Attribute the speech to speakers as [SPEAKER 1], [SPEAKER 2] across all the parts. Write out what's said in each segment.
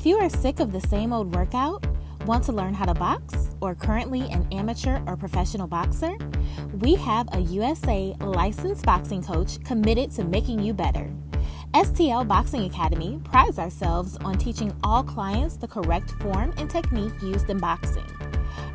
[SPEAKER 1] If you are sick of the same old workout, want to learn how to box, or currently an amateur or professional boxer, we have a USA licensed boxing coach committed to making you better. STL Boxing Academy prides ourselves on teaching all clients the correct form and technique used in boxing.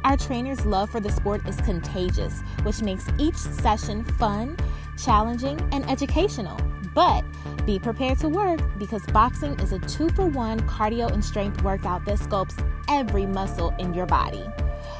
[SPEAKER 1] Our trainers' love for the sport is contagious, which makes each session fun, challenging, and educational. But be prepared to work, because boxing is a 2-for-1 cardio and strength workout that sculpts every muscle in your body.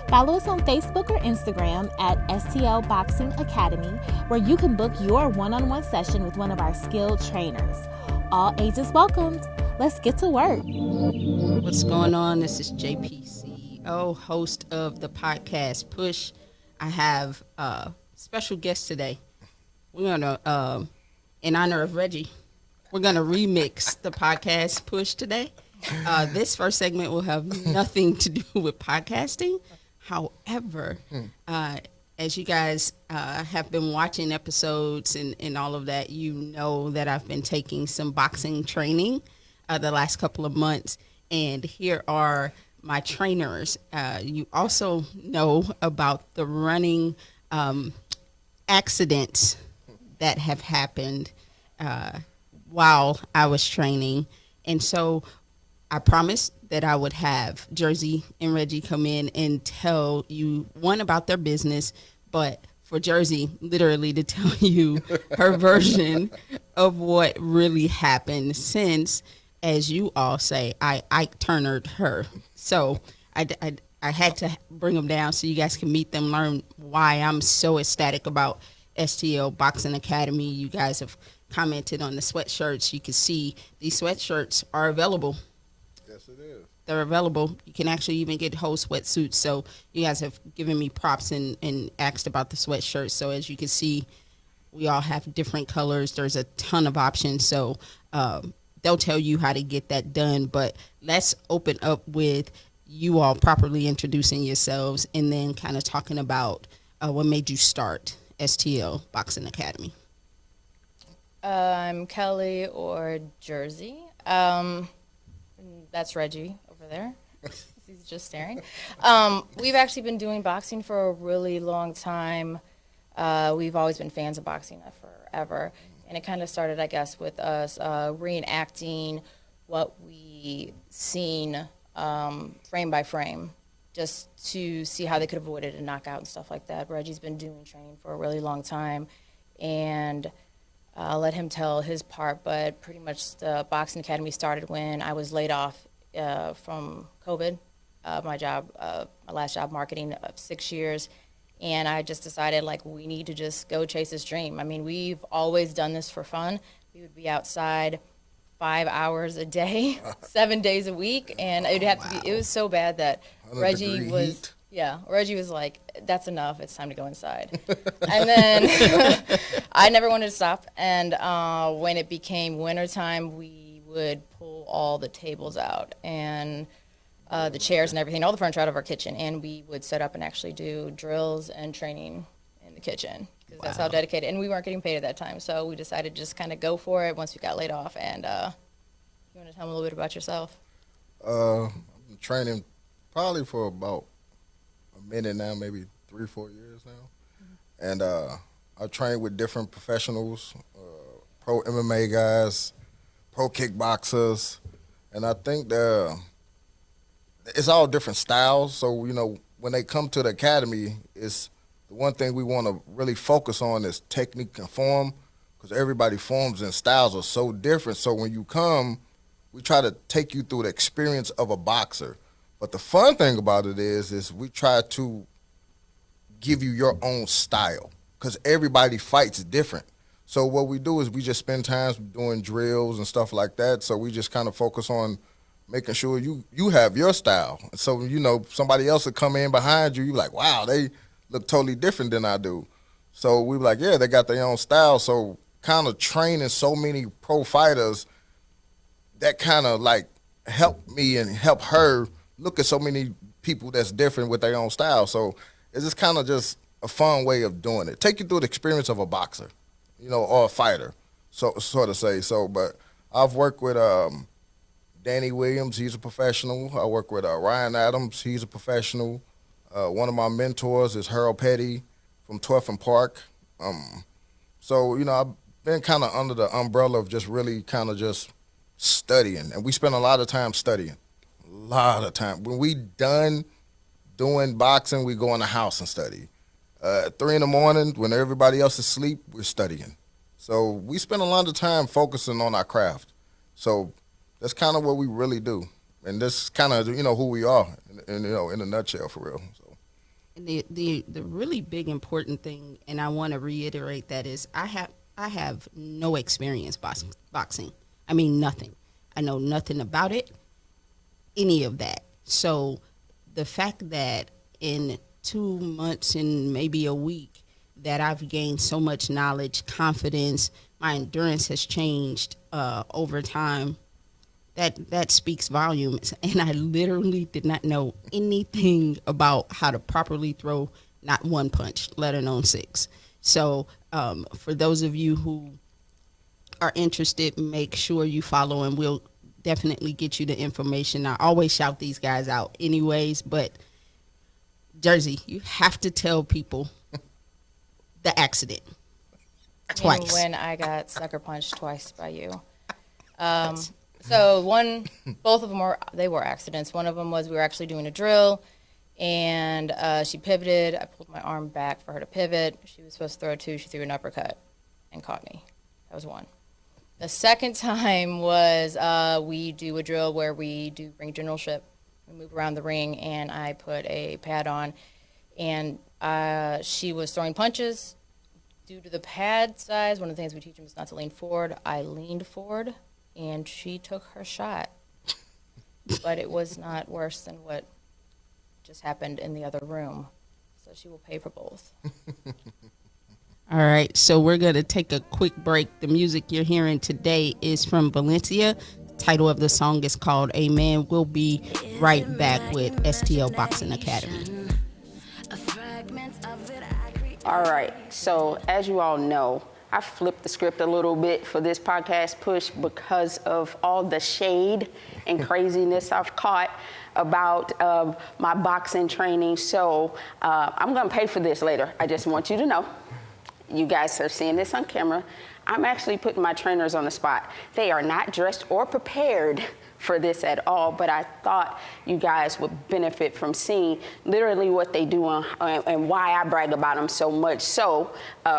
[SPEAKER 1] Follow us on Facebook or Instagram at STL Boxing Academy, where you can book your one-on-one session with one of our skilled trainers. All ages welcomed. Let's get to work.
[SPEAKER 2] What's going on? This is JP, CEO, host of the podcast Push. I have a special guest today. We're going to, in honor of Reggie, we're going to remix the podcast Push today. This first segment will have nothing to do with podcasting. However, as you guys have been watching episodes and all of that, you know that I've been taking some boxing training the last couple of months. And here are my trainers. You also know about the running accidents that have happened while I was training. And so I promised that I would have Jersey and Reggie come in and tell you, one, about their business, but for Jersey literally to tell you her version of what really happened, since, as you all say, I Turnered her. So I had to bring them down so you guys can meet them, learn why I'm so ecstatic about STL Boxing Academy. You guys have commented on the sweatshirts. You can see these sweatshirts are available.
[SPEAKER 3] Yes, it is.
[SPEAKER 2] They're available. You can actually even get whole sweatsuits. So you guys have given me props and asked about the sweatshirts. So as you can see, we all have different colors. There's a ton of options. So they'll tell you how to get that done. But let's open up with you all properly introducing yourselves and then kind of talking about what made you start STL Boxing Academy.
[SPEAKER 4] I'm Kelly, or Jersey. That's Reggie over there. He's just staring. We've actually been doing boxing for a really long time. We've always been fans of boxing forever. And it kind of started, I guess, with us reenacting what we seen frame by frame, just to see how they could avoid it and knockout and stuff like that. Reggie's been doing training for a really long time, and I'll let him tell his part, but pretty much the Boxing Academy started when I was laid off from COVID, my last job, marketing, of 6 years, and I just decided, like, we need to just go chase this dream. I mean, we've always done this for fun. We would be outside 5 hours a day, 7 days a week, and it'd have to be, it was so bad that Reggie was, Reggie was like, that's enough, it's time to go inside. And then I never wanted to stop, and when it became wintertime, we would pull all the tables out and the chairs and everything, all the furniture out of our kitchen, and we would set up and actually do drills and training in the kitchen. That's how dedicated, and we weren't getting paid at that time, so we decided to just kind of go for it once we got laid off. And you want to tell them a little bit about yourself?
[SPEAKER 3] I've been training probably for about a minute now, maybe 3-4 years now. Mm-hmm. And I train with different professionals, pro MMA guys, pro kickboxers, and I think it's all different styles. So, you know, when they come to the academy, it's the one thing we want to really focus on is technique and form, because everybody's forms and styles are so different. So when you come, we try to take you through the experience of a boxer. But the fun thing about it is we try to give you your own style, because everybody fights different. So what we do is we just spend time doing drills and stuff like that. So we just kind of focus on making sure you have your style. So, you know, somebody else will come in behind you, you're like, wow, they look totally different than I do. So we were like, yeah, they got their own style. So kind of training so many pro fighters, that kind of like helped me and help her look at so many people that's different with their own style. So it's just kind of just a fun way of doing it. Take you through the experience of a boxer, you know, or a fighter, so sort of say. So, but I've worked with Danny Williams, he's a professional. I work with Ryan Adams, he's a professional. One of my mentors is Harold Petty from 12th and Park. So, I've been kind of under the umbrella of just really kind of just studying. And we spend a lot of time studying, a lot of time. When we done doing boxing, we go in the house and study. At 3 in the morning, when everybody else is asleep, we're studying. So we spend a lot of time focusing on our craft. So that's kind of what we really do. And this is kind of, who we are, in a nutshell, for real. So.
[SPEAKER 2] The really big important thing, and I want to reiterate that, is I have no experience boxing. I mean, nothing. I know nothing about it, any of that. So the fact that in 2 months and maybe a week that I've gained so much knowledge, confidence, my endurance has changed over time, that speaks volumes. And I literally did not know anything about how to properly throw not one punch, let alone 6. So for those of you who are interested, make sure you follow, and we'll definitely get you the information. I always shout these guys out anyways, but Jersey, you have to tell people the accident twice.
[SPEAKER 4] When I got sucker punched twice by you. So both of them were accidents. One of them was we were actually doing a drill, and she pivoted. I pulled my arm back for her to pivot. She was supposed to throw 2. She threw an uppercut and caught me. That was one. The second time was we do a drill where we do ring generalship. We move around the ring, and I put a pad on, and she was throwing punches. Due to the pad size, one of the things we teach them is not to lean forward. I leaned forward, and she took her shot. But it was not worse than what just happened in the other room. So she will pay for both.
[SPEAKER 2] All right, so we're going to take a quick break. The music you're hearing today is from Valencia. The title of the song is called Amen. We'll be right back with STL Boxing Academy. All right, so as you all know, I flipped the script a little bit for this podcast push because of all the shade and craziness I've caught about my boxing training. So I'm going to pay for this later. I just want you to know. You guys are seeing this on camera. I'm actually putting my trainers on the spot. They are not dressed or prepared for this at all, but I thought you guys would benefit from seeing literally what they do and why I brag about them so much. So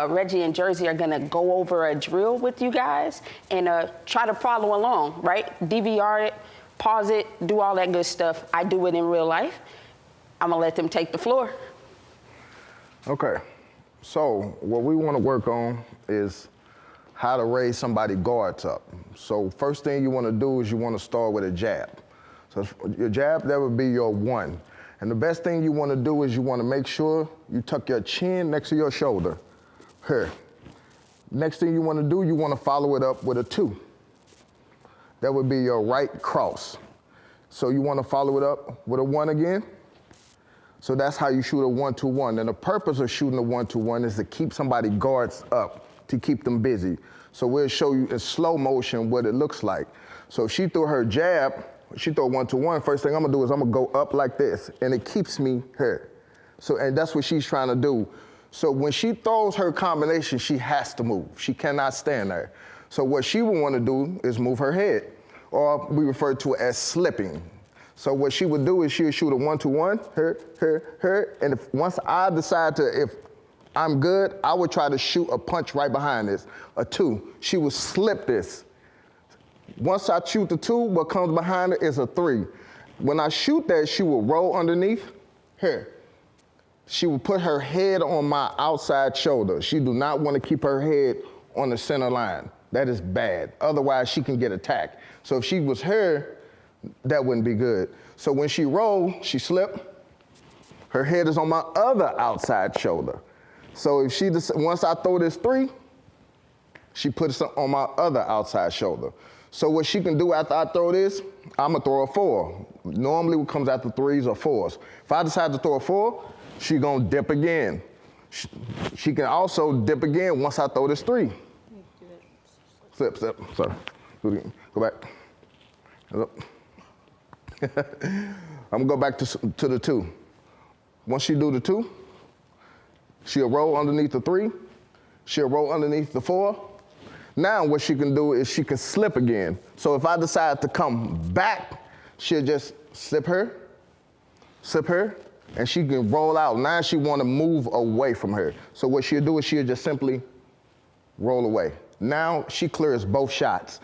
[SPEAKER 2] Reggie and Jersey are gonna go over a drill with you guys and try to follow along, right? DVR it, pause it, do all that good stuff. I do it in real life. I'm gonna let them take the floor.
[SPEAKER 3] Okay, so what we wanna work on is how to raise somebody's guards up. So first thing you want to do is you want to start with a jab. So your jab, that would be your 1. And the best thing you want to do is you want to make sure you tuck your chin next to your shoulder. Here. Next thing you want to do, you want to follow it up with a 2. That would be your right cross. So you want to follow it up with a 1 again. So that's how you shoot a 1-2-1. And the purpose of shooting a 1-2-1 is to keep somebody's guards up, to keep them busy. So we'll show you in slow motion what it looks like. So if she threw her jab, she throw 1-2-1, first thing I'm gonna do is I'm gonna go up like this, and it keeps me here. So, and that's what she's trying to do. So when she throws her combination, she has to move. She cannot stand there. So what she would wanna do is move her head, or we refer to it as slipping. So what she would do is she would shoot a 1-2-1, her, and once I decide if I'm good, I would try to shoot a punch right behind this, a 2. She would slip this. Once I shoot the 2, what comes behind it is a 3. When I shoot that, she will roll underneath here. She will put her head on my outside shoulder. She do not want to keep her head on the center line. That is bad. Otherwise, she can get attacked. So if she was her, that wouldn't be good. So when she roll, she slip. Her head is on my other outside shoulder. So if she once I throw this 3, she puts it on my other outside shoulder. So what she can do after I throw this, I'm gonna throw a 4. Normally what comes after 3s or 4s. If I decide to throw a 4, she gonna dip again. She can also dip again once I throw this 3. Slip, sorry. Go back.
[SPEAKER 5] I'm gonna go back to the 2. Once she do the 2, she'll roll underneath the 3. She'll roll underneath the 4. Now what she can do is she can slip again. So if I decide to come back, she'll just slip her, and she can roll out. Now she want to move away from her. So what she'll do is she'll just simply roll away. Now she clears both shots.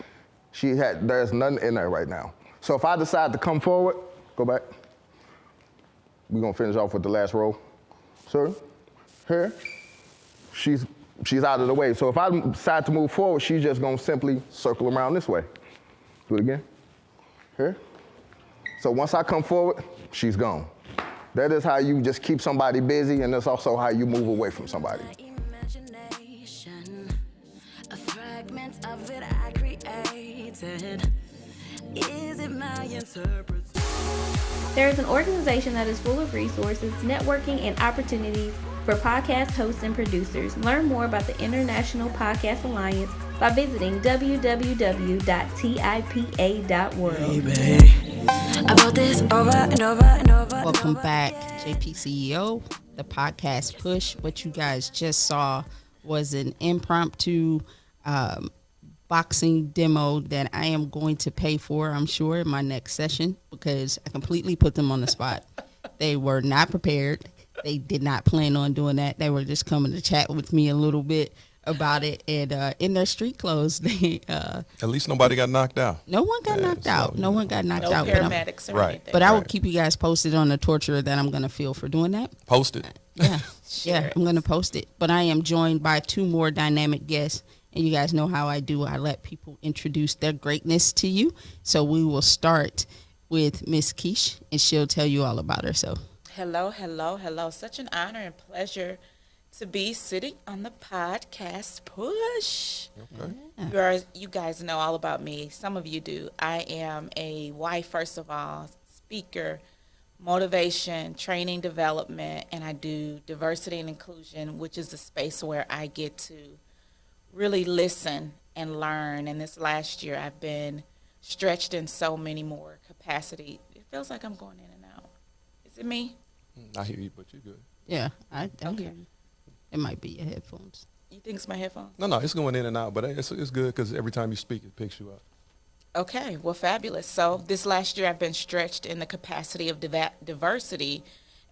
[SPEAKER 5] There's nothing in there right now. So if I decide to come forward, go back. We're gonna finish off with the last roll. So here, she's out of the way. So if I decide to move forward, she's just gonna simply circle around this way. Do it again. Here. So once I come forward, she's gone. That is how you just keep somebody busy, and that's also how you move away from somebody.
[SPEAKER 6] A fragment of it I created. Is it my interpretation?
[SPEAKER 7] There is an organization that is full of resources, networking, and opportunities for podcast hosts and producers. Learn more about the International Podcast Alliance by visiting www.tipa.world.
[SPEAKER 2] Welcome back, JPCEO, the podcast push. What you guys just saw was an impromptu boxing demo that I am going to pay for, I'm sure, in my next session, because I completely put them on the spot. They were not prepared. They did not plan on doing that. They were just coming to chat with me a little bit about it. And in their street clothes, they
[SPEAKER 8] at least nobody got knocked out.
[SPEAKER 2] No one got knocked out. No one got knocked
[SPEAKER 4] No
[SPEAKER 2] out.
[SPEAKER 4] paramedics or anything.
[SPEAKER 2] But I will keep you guys posted on the torture that I'm going to feel for doing that.
[SPEAKER 8] Post it.
[SPEAKER 2] Yeah, yeah, I'm going to post it. But I am joined by 2 more dynamic guests. And you guys know how I do. I let people introduce their greatness to you. So we will start with Miss Keish, and she'll tell you all about herself.
[SPEAKER 9] Hello, hello, hello. Such an honor and pleasure to be sitting on the podcast push.
[SPEAKER 8] Okay.
[SPEAKER 9] You guys know all about me. Some of you do. I am a wife, first of all, speaker, motivation, training, development, and I do diversity and inclusion, which is the space where I get to really listen and learn. And this last year, I've been stretched in so many more capacity. It feels like I'm going in and out. Is it me?
[SPEAKER 8] I hear you, but you're good.
[SPEAKER 2] Yeah, I hear
[SPEAKER 9] Okay.
[SPEAKER 2] you. It might be your headphones.
[SPEAKER 9] You think it's my headphones?
[SPEAKER 8] No, it's going in and out, but it's good because every time you speak, it picks you up.
[SPEAKER 9] Okay, well, fabulous. So this last year, I've been stretched in the capacity of diversity.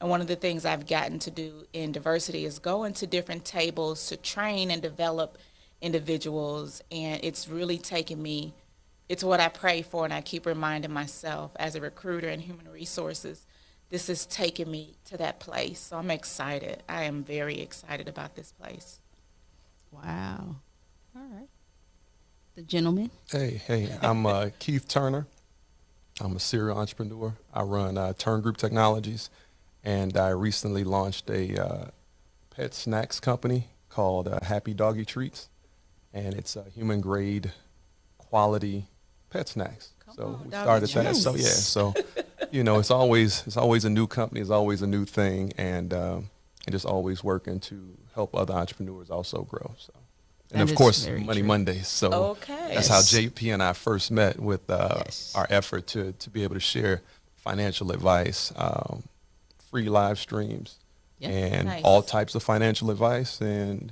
[SPEAKER 9] And one of the things I've gotten to do in diversity is go into different tables to train and develop individuals. And it's really taken me, it's what I pray for, and I keep reminding myself as a recruiter in human resources, this has taken me to that place. So I'm excited. I am very excited about this place.
[SPEAKER 2] Wow. All right. The gentleman.
[SPEAKER 8] Hey, I'm Keith Turner. I'm a serial entrepreneur. I run Turn Group Technologies, and I recently launched a pet snacks company called Happy Doggy Treats, and it's human grade quality pet snacks. So we started that. So yeah, so it's always a new company, it's always a new thing, and just always working to help other entrepreneurs also grow. So. And
[SPEAKER 2] That
[SPEAKER 8] of course,
[SPEAKER 2] is very
[SPEAKER 8] Money
[SPEAKER 2] true.
[SPEAKER 8] Mondays. So
[SPEAKER 9] Okay.
[SPEAKER 8] that's how JP and I first met with
[SPEAKER 2] Yes.
[SPEAKER 8] our effort to be able to share financial advice, free live streams,
[SPEAKER 2] Yeah.
[SPEAKER 8] and
[SPEAKER 9] Nice.
[SPEAKER 8] all types of financial advice, and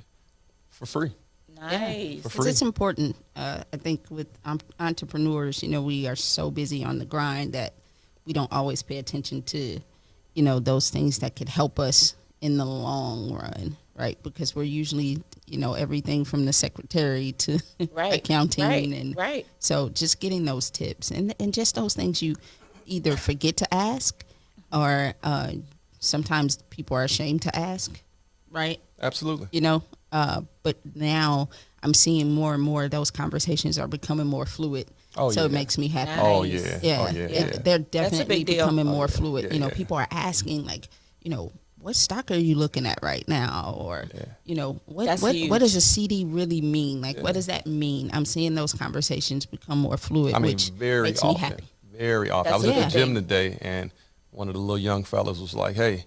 [SPEAKER 8] for free.
[SPEAKER 9] Nice.
[SPEAKER 8] For
[SPEAKER 2] 'Cause
[SPEAKER 8] free.
[SPEAKER 2] it's important. I think with entrepreneurs, we are so busy on the grind that we don't always pay attention to, those things that could help us in the long run, right? Because we're usually, everything from the secretary to
[SPEAKER 9] Right.
[SPEAKER 2] accounting.
[SPEAKER 9] Right.
[SPEAKER 2] And
[SPEAKER 9] Right.
[SPEAKER 2] so just getting those tips and just those things you either forget to ask or sometimes people are ashamed to ask, right?
[SPEAKER 8] Absolutely.
[SPEAKER 2] But now I'm seeing more and more of those conversations are becoming more fluid.
[SPEAKER 8] Oh,
[SPEAKER 2] so
[SPEAKER 8] yeah.
[SPEAKER 2] it makes me happy.
[SPEAKER 9] Nice.
[SPEAKER 8] Oh yeah.
[SPEAKER 2] Yeah,
[SPEAKER 8] Oh yeah.
[SPEAKER 2] they're
[SPEAKER 9] That's a
[SPEAKER 2] definitely
[SPEAKER 9] big deal.
[SPEAKER 2] becoming more
[SPEAKER 8] yeah.
[SPEAKER 2] fluid.
[SPEAKER 8] Yeah, yeah.
[SPEAKER 2] People are asking like, what stock are you looking at right now? Or,
[SPEAKER 9] That's
[SPEAKER 2] what
[SPEAKER 9] huge.
[SPEAKER 2] does a CD really mean? Like, what does that mean? I'm seeing those conversations become more fluid,
[SPEAKER 8] I mean,
[SPEAKER 2] which
[SPEAKER 8] very
[SPEAKER 2] makes me
[SPEAKER 8] often.
[SPEAKER 2] happy.
[SPEAKER 8] Very often. I
[SPEAKER 9] That's
[SPEAKER 8] was
[SPEAKER 2] a
[SPEAKER 8] at the
[SPEAKER 2] good
[SPEAKER 8] gym
[SPEAKER 9] thing.
[SPEAKER 8] today, and one of the little young fellas was like, "Hey,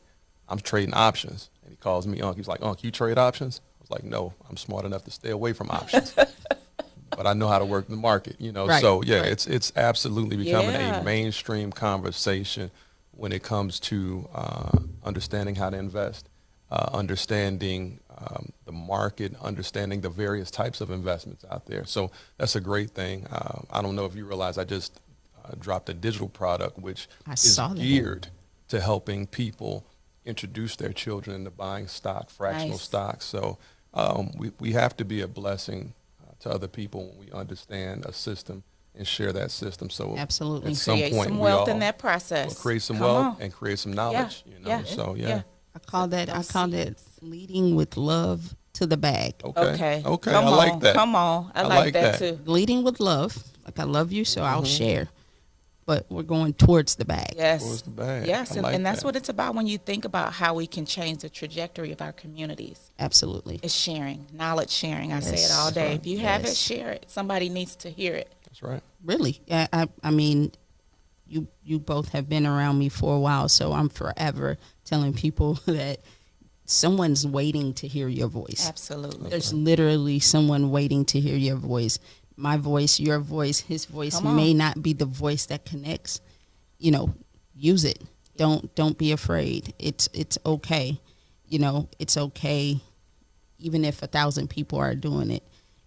[SPEAKER 8] I'm trading options," and he calls me Unc. He's like, "Unc, you trade options?" I was like, "No, I'm smart enough to stay away from options." but I know how to work the market, you know.
[SPEAKER 9] Right,
[SPEAKER 8] So yeah,
[SPEAKER 9] right.
[SPEAKER 8] it's absolutely becoming
[SPEAKER 9] Yeah.
[SPEAKER 8] a mainstream conversation when it comes to understanding how to invest, understanding the market, understanding the various types of investments out there. So that's a great thing. I don't know if you realize I just dropped a digital product which
[SPEAKER 2] I
[SPEAKER 8] is
[SPEAKER 2] saw that.
[SPEAKER 8] geared to helping people introduce their children into buying stock, fractional
[SPEAKER 9] Nice.
[SPEAKER 8] stocks. So we have to be a blessing to other people when we understand a system and share that system. So
[SPEAKER 2] Absolutely.
[SPEAKER 8] at some
[SPEAKER 9] Create
[SPEAKER 8] point
[SPEAKER 9] some
[SPEAKER 8] we
[SPEAKER 9] wealth
[SPEAKER 8] all
[SPEAKER 9] in that
[SPEAKER 8] will
[SPEAKER 9] process.
[SPEAKER 8] create some
[SPEAKER 9] Come
[SPEAKER 8] wealth
[SPEAKER 9] on.
[SPEAKER 8] and create some knowledge. You know,
[SPEAKER 9] yeah,
[SPEAKER 8] so
[SPEAKER 9] yeah.
[SPEAKER 2] I call that
[SPEAKER 9] Those
[SPEAKER 2] leading with love to the bag.
[SPEAKER 8] Okay. Okay.
[SPEAKER 9] Come
[SPEAKER 8] I like
[SPEAKER 9] on.
[SPEAKER 8] that.
[SPEAKER 9] Come on. I like that too.
[SPEAKER 2] Leading with love, like I love you, so I'll share. But we're going towards the bag.
[SPEAKER 9] Yes.
[SPEAKER 8] Towards the bag.
[SPEAKER 9] Yes,
[SPEAKER 8] I
[SPEAKER 9] and,
[SPEAKER 8] like
[SPEAKER 9] and that's
[SPEAKER 8] that.
[SPEAKER 9] what it's about when you think about how we can change the trajectory of our communities.
[SPEAKER 2] Absolutely.
[SPEAKER 9] It's sharing, knowledge sharing. I say it
[SPEAKER 2] Yes.
[SPEAKER 9] all day.
[SPEAKER 8] right.
[SPEAKER 9] If you have it,
[SPEAKER 2] Yes.
[SPEAKER 9] share it. Somebody needs to hear it.
[SPEAKER 8] That's right.
[SPEAKER 2] Really. I mean, you both have been around me for a while, so I'm forever telling people that someone's waiting to hear your voice.
[SPEAKER 9] Absolutely.
[SPEAKER 2] There's literally someone waiting to hear your voice. My voice, your voice, his voice
[SPEAKER 9] Come on.
[SPEAKER 2] may not be the voice that connects. You know, use it. Don't be afraid. It's okay. You know, it's okay. Even if 1,000 people are doing it,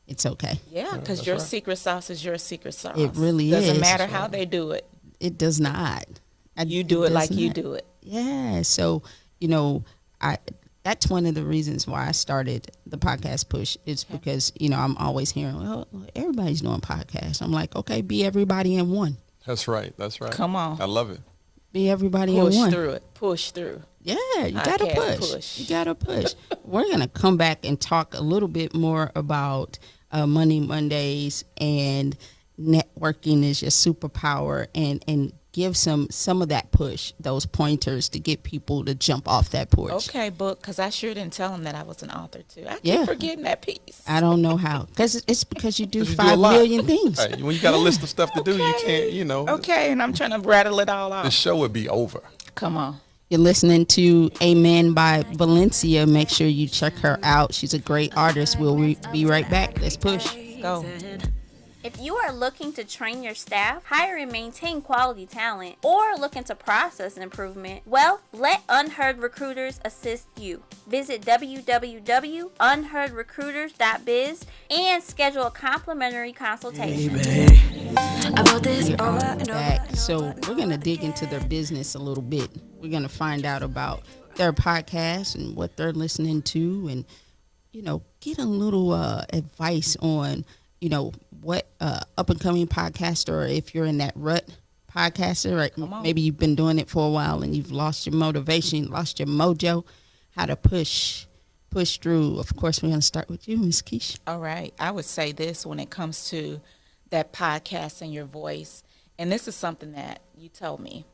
[SPEAKER 2] it's okay.
[SPEAKER 9] Yeah, because
[SPEAKER 8] that's
[SPEAKER 9] your
[SPEAKER 8] right.
[SPEAKER 9] secret sauce is your secret sauce.
[SPEAKER 2] It really
[SPEAKER 9] Doesn't
[SPEAKER 2] is.
[SPEAKER 9] matter how they do it.
[SPEAKER 2] It does not.
[SPEAKER 9] You do it like
[SPEAKER 2] does
[SPEAKER 9] you
[SPEAKER 2] not.
[SPEAKER 9] do it.
[SPEAKER 2] Yeah. So, you know, that's one of the reasons why I started the podcast push. It's because, you know, I'm always hearing, well, everybody's doing podcasts. I'm like, okay, be everybody in one.
[SPEAKER 8] That's right. That's right.
[SPEAKER 9] Come on.
[SPEAKER 8] I love it.
[SPEAKER 2] Be everybody
[SPEAKER 9] Push
[SPEAKER 2] in one.
[SPEAKER 9] through it. Push through.
[SPEAKER 2] Yeah, you gotta
[SPEAKER 9] Podcast
[SPEAKER 2] push.
[SPEAKER 9] push.
[SPEAKER 2] You gotta push. We're gonna come back and talk a little bit more about Money Mondays and networking is your superpower, and give some of that push, those pointers to get people to jump off that porch.
[SPEAKER 9] Okay, book, because I sure didn't tell him that I was an author too. I keep
[SPEAKER 2] Yeah.
[SPEAKER 9] forgetting that piece.
[SPEAKER 2] I don't know how, because it's because you do
[SPEAKER 8] 'Cause you do a
[SPEAKER 2] 5
[SPEAKER 8] lot.
[SPEAKER 2] million things.
[SPEAKER 8] Right. When you got a list of stuff to do, you can't, you know,
[SPEAKER 9] Okay, and I'm trying to rattle it all
[SPEAKER 8] the
[SPEAKER 9] off.
[SPEAKER 8] show would be over.
[SPEAKER 9] Come on.
[SPEAKER 2] You're listening to Amen by Valencia. Make sure you check her out. She's a great artist. We'll be right back. Let's push.
[SPEAKER 9] Go.
[SPEAKER 7] If you are looking to train your staff, hire and maintain quality talent, or looking to process improvement, well, let Unheard Recruiters assist you. Visit www.unheardrecruiters.biz and schedule a complimentary consultation.
[SPEAKER 6] About this
[SPEAKER 2] We are
[SPEAKER 6] over and
[SPEAKER 2] back.
[SPEAKER 6] over.
[SPEAKER 2] So we're going to dig into their business a little bit. We're going to find out about their podcast and what they're listening to, and, you know, get a little advice on, you know, what up and coming podcaster, or if you're in that rut podcaster, right? Maybe you've been doing it for a while and you've lost your motivation, lost your mojo, how to push through. Of course, we're going to start with you, Ms. Keisha.
[SPEAKER 9] All right. I would say this when it comes to that podcast and your voice. And this is something that you told me.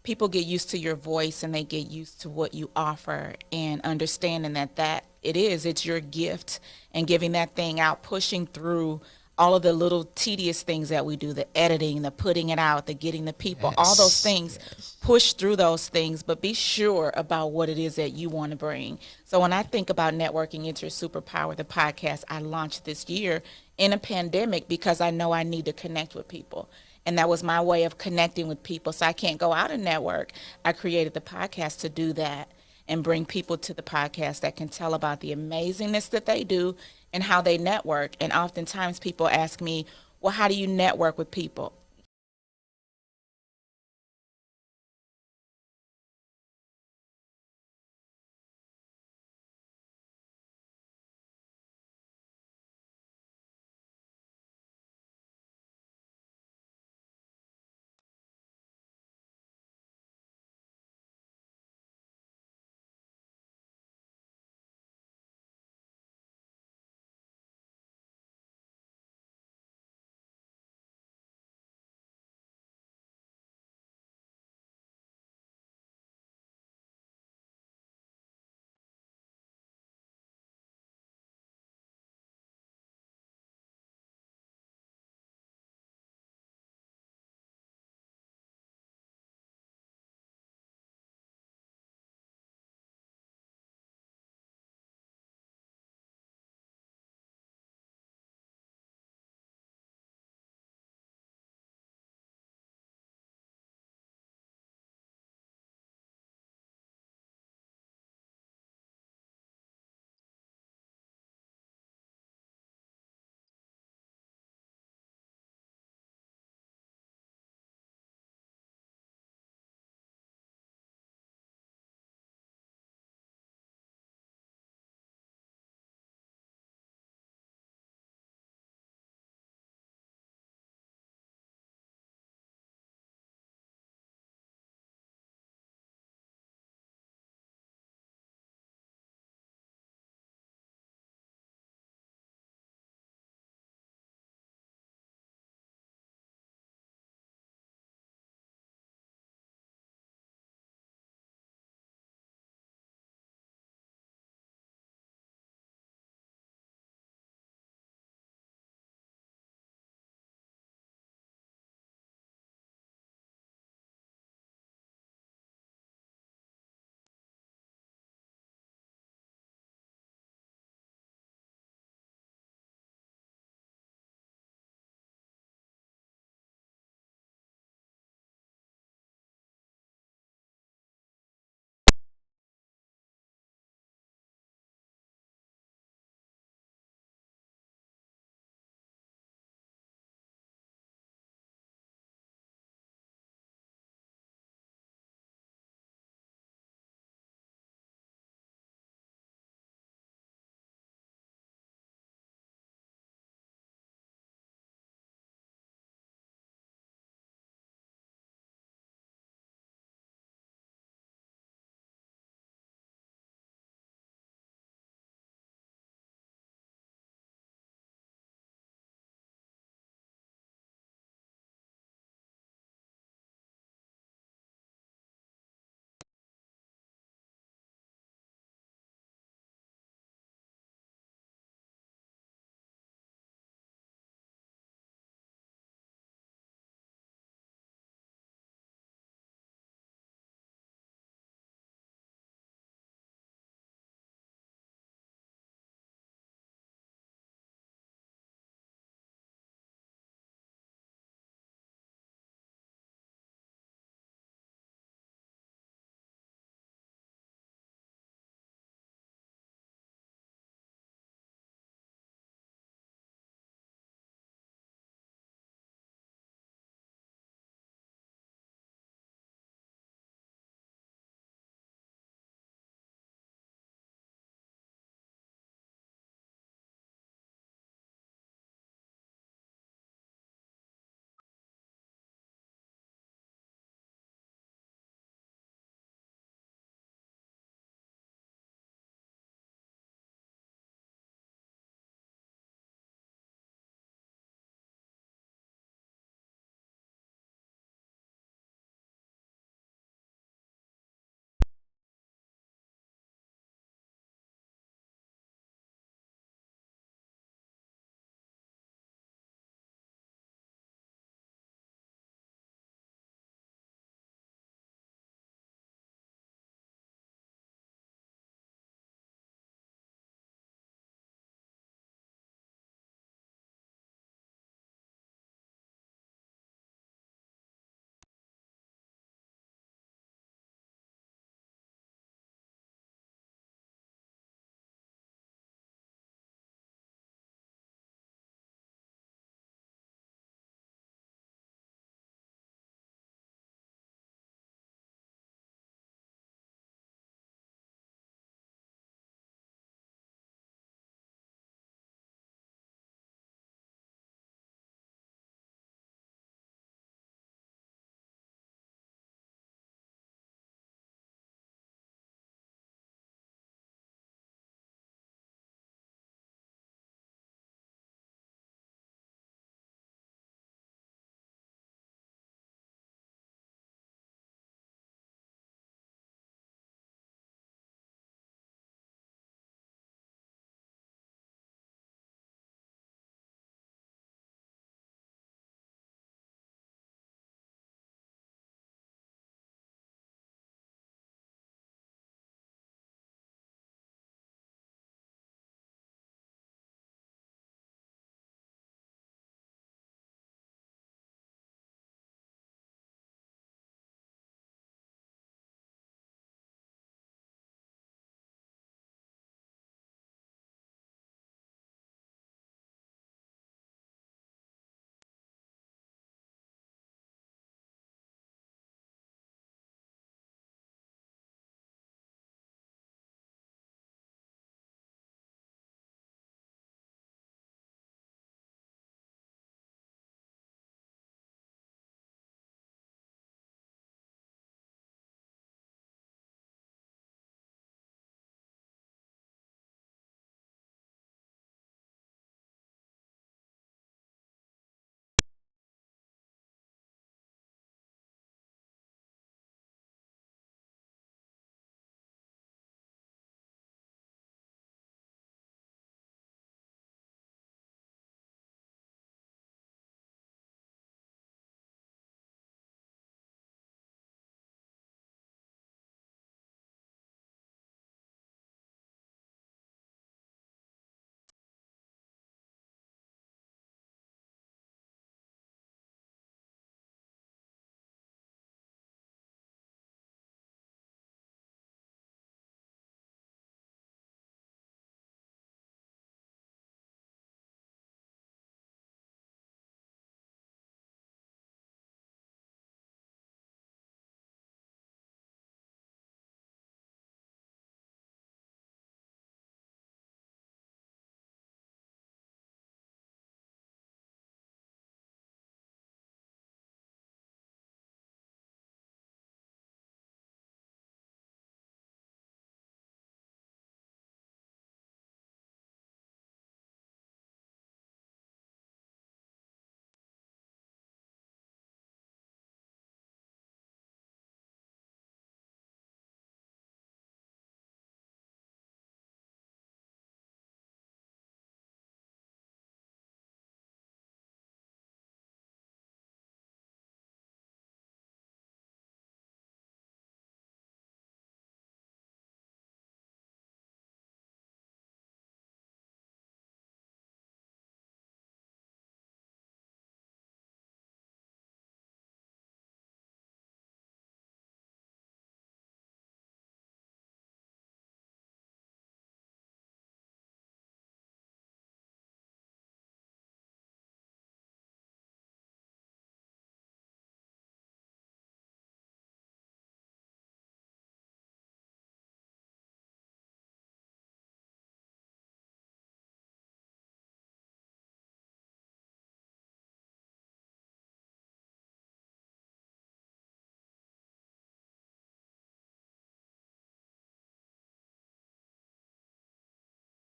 [SPEAKER 9] People get used to your voice and they get used to what you offer, and understanding that it's your gift, and giving that thing out, pushing through all of the little tedious things that we do, the editing, the putting it out, the getting the people, all those things, push through those things, but be sure about what it is that you want to bring. So when I think about networking, it's your superpower, the podcast I launched this year in a pandemic, because I know I need to connect with people. And that was my way of connecting with people. So I can't go out and network. I created the podcast to do that and bring people to the podcast that can tell about the amazingness that they do and how they network. And oftentimes people ask me, well, how do you network with people?